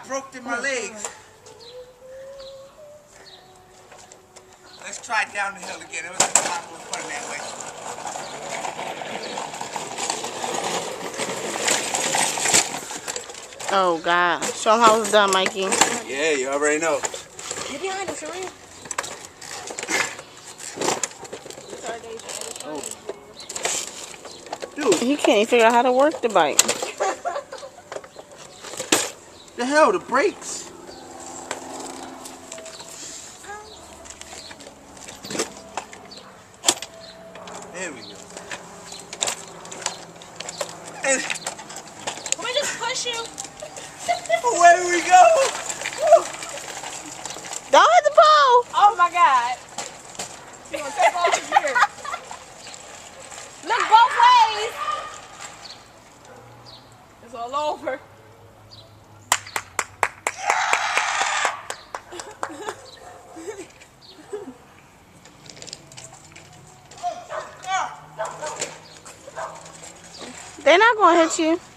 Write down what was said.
broke in my legs. Let's try it down the hill again. It was a lot more fun that way. Oh, God. Show them how it's done, Mikey. Yeah, you already know. Get behind him, Sheree. Oh. Dude. He can't even figure out how to work the bike. The hell, the brakes. There we go. And Can we just push you? where do we go? Don't hit the pole. Oh my God. She's gonna take off here. Look both ways. It's all over. They're not going to hit you.